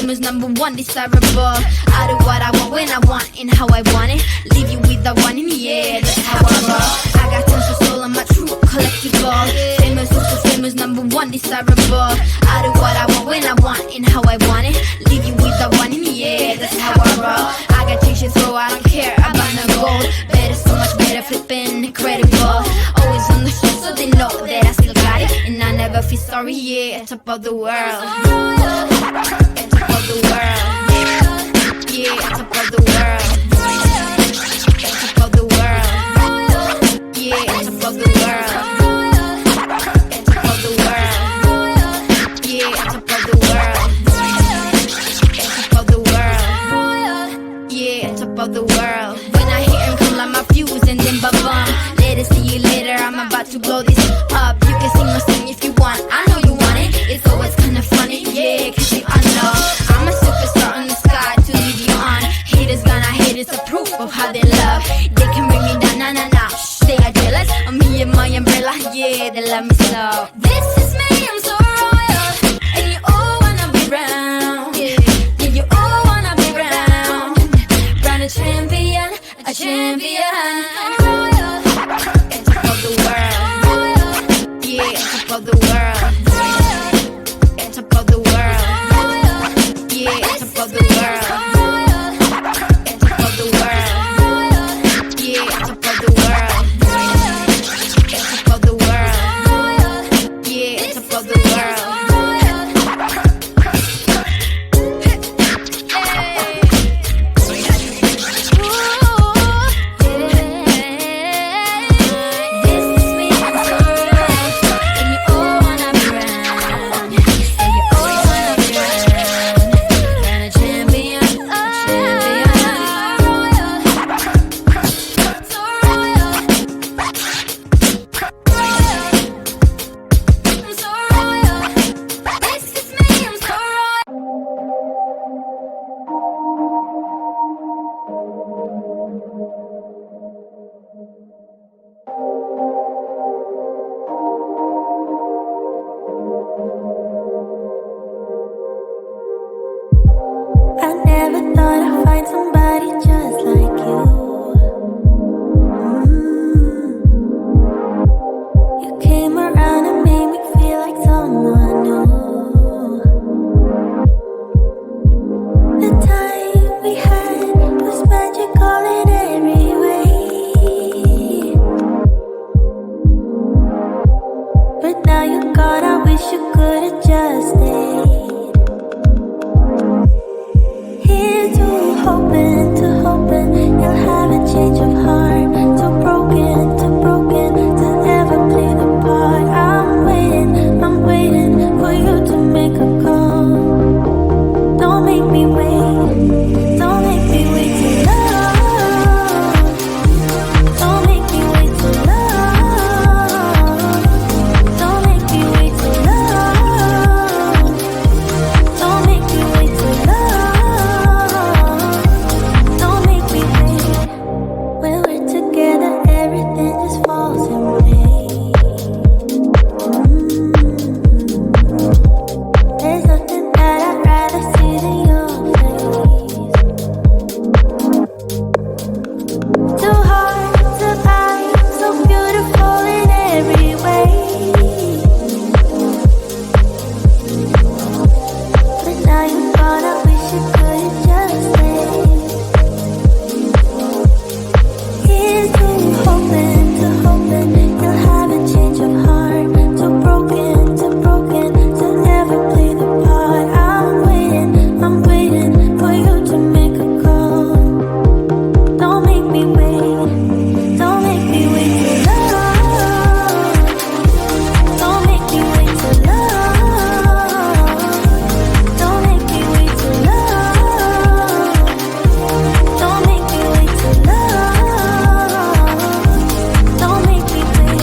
famous, number one, desirable. I do what I want, when I want, and how I want it. Leave you with the one in the air, that's how I roll. I got tons of soul, I'm a true collectible. Famous, super famous, number one, desirable. I do what I want, when I want, and how I want it. Leave you with the one in the air, that's how I roll. I got change to throw, I don't care about no gold. Better, so much better, flipping incredible. Always on the show, so they know that I still got it. And I never feel sorry, yeah, top of the world. Top of the world. Yeah, top of the world. Top of the world. Yeah, top of the world. Top of the world. Yeah, top of the world. Top of the world. Yeah, top of the world. When I hear him come like my fuse and then ba-bum. Later, see you later, I'm about to blow this up. You can sing or sing if you want, I know you want it. It's always kinda funny, yeah, cause you all know I'm a superstar in the sky to lead you on. Haters gonna hate, it's a proof of how they love. They can bring me down, nah, nah, nah. Shh, they are jealous of me and my umbrella, yeah, they love me so. This is me, I'm so royal, and you all wanna be round. Yeah, you all wanna be round. Round a champion, a champion. And top of the world, yeah, top of the world. And top of the world, yeah, top of the world. And top of the world, yeah, top of the world. And top of the world, yeah, top of the world. I never thought I'd find somebody just like you. You came around and made me feel like someone new. The time we had was magical in every way. But now you're gone, I wish you could've just stayed. Here's to hoping you'll have a change of heart. Too broken to ever play the part. I'm waiting for you to make a call. Don't make me wait, don't make me wait too long. Don't make me wait too long. Don't make me wait too long. Don't make me wait too long. Don't make me wait. When we're together, everything just falls in place. There's nothing that I'd rather see than your face. Too hard to find, so beautiful in every way. But now you're gone, I wish you could've just stayed. Here's to hoping you'll have a change of heart. Too broken to ever play the part. I'm waiting for you to make a call. Don't make me wait, don't make me wait too long. Don't make me wait too long. Don't make me wait too long. Don't make me wait too long. Don't make me wait.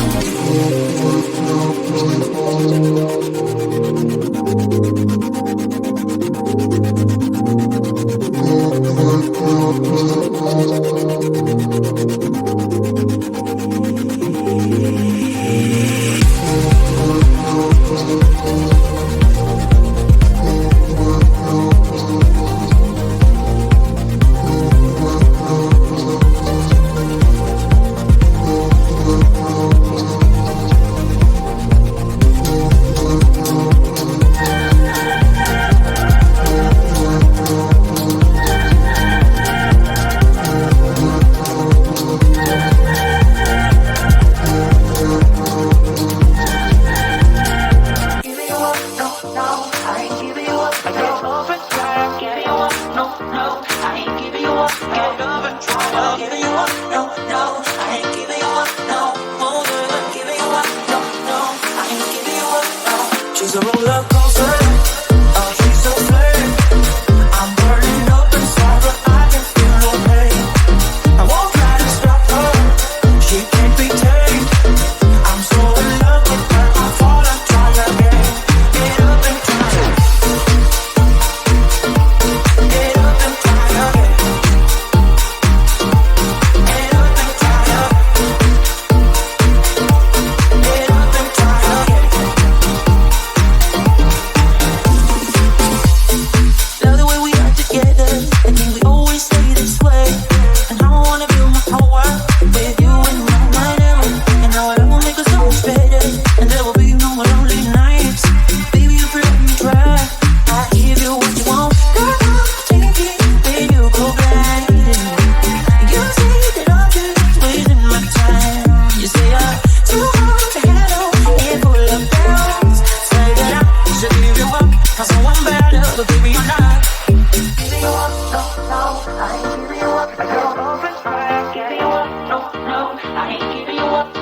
I ain't giving you up, no.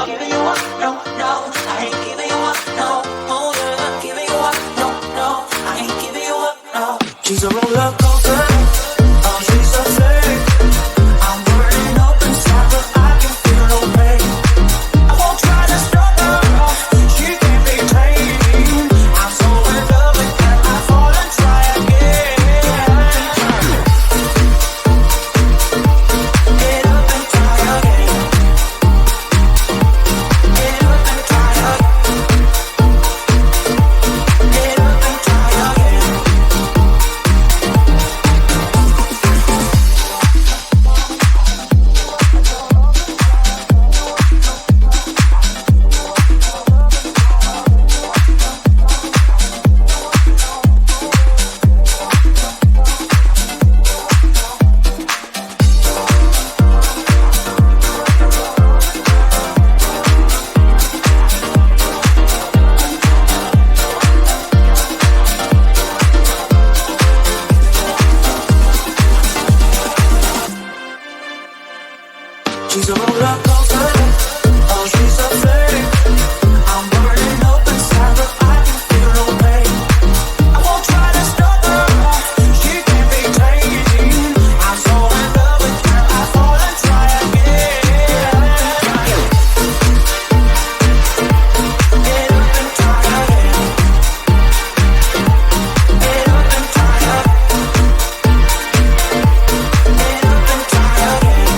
Giving you up, no, no. I ain't giving you up, no. Oh, yeah. Giving you up, no, no. I ain't giving you up, no. She's a roller coaster. Oh, she's a fake. I'm burning up inside, but I can feel no pain. I won't try to stop her. She can't be tamed. I'm so in love with her. I fall and try again. Get up and try again. Get up and try again. Get up and try again. She's a roller coaster. Oh, she's a fake. I'm burning up inside, but I can feel no pain. I won't try to stop her. She can't be tamed. I'm so in love with her. I fall and try again. Get up and try again. Get up and try again. Get up and try again. Get up and try again.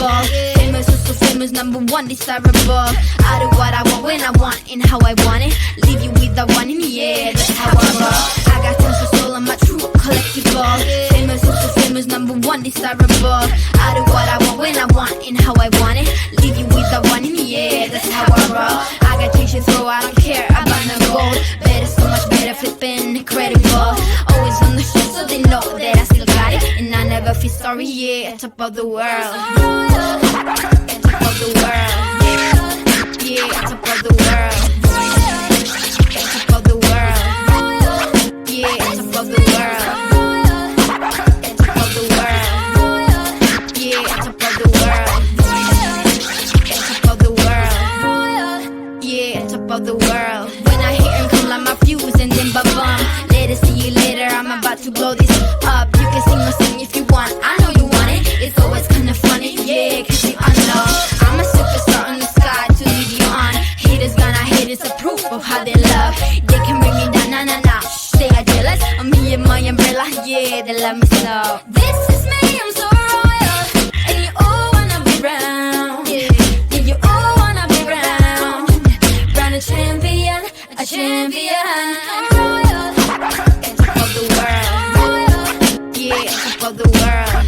collectible. Famous, so famous, number one, desirable. I do what I want when I want and how I want it. Leave you with the one in the air, that's how I roll. I got tons of soul, I'm a true collectible. Famous, so famous, number one, desirable. I do what I want when I want and how I want it. Leave you with the one in the air, that's how I roll. I got change to throw, I don't care about no gold. Better, so much better, flipping incredible. Always on the show so they know that I still got it. And I never feel sorry, yeah, top of the world. Top of the world. Yeah, top of the world. Top of the world. Yeah, top of the world. Top of the world. Yeah, top of the world. Top of the world. Yeah, top of the world. When I hear him come like my fuse and then ba-bum. Later, see you later, I'm about to blow this up. You can sing my song if you want, I know you want it. It's always kinda funny, yeah, cause you know I'm a superstar in the sky to lead you on. Haters gonna hate, it's a proof of how they love. They can bring me down, nah, nah, nah. Shh, they are jealous of me and my umbrella, yeah, they love me so. This is me, I'm so royal, and you all wanna be round. Yeah, you all wanna be round. Round a champion, a champion. Royal, top of the world. Yeah, top of the world.